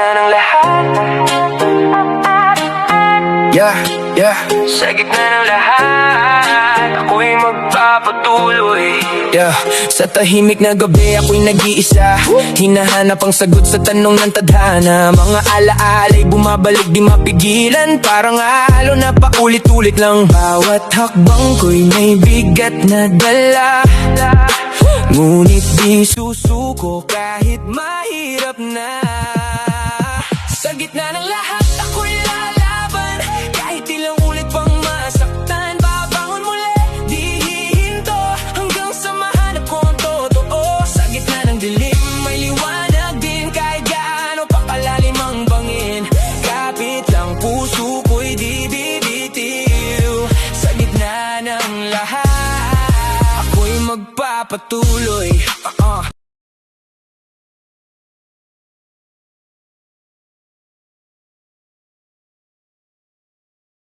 gitna ng lahat. Sa gitna ng lahat, ako'y magpapatuloy. Sa tahimik na gabi ako'y nag-iisa, hinahanap ang sagot sa tanong ng tadhana. Mga alaala'y bumabalik di mapigilan, parang halo na paulit-ulit lang. Bawat hakbang ko'y may bigat na dala, ngunit di susuko kahit mahirap na. Sa gitna ng lahat ako'y lalaban, kahit ilang ulit pang masaktan. Babangon muli, di hihinto, hanggang sa mahanap ko ang totoo. Sa gitna ng dilim may liwanag din, kahit gaano pa kalalim ang bangin. Kapit lang puso ko'y di bibitiw. Sa gitna ng lahat ako'y magpapatuloy.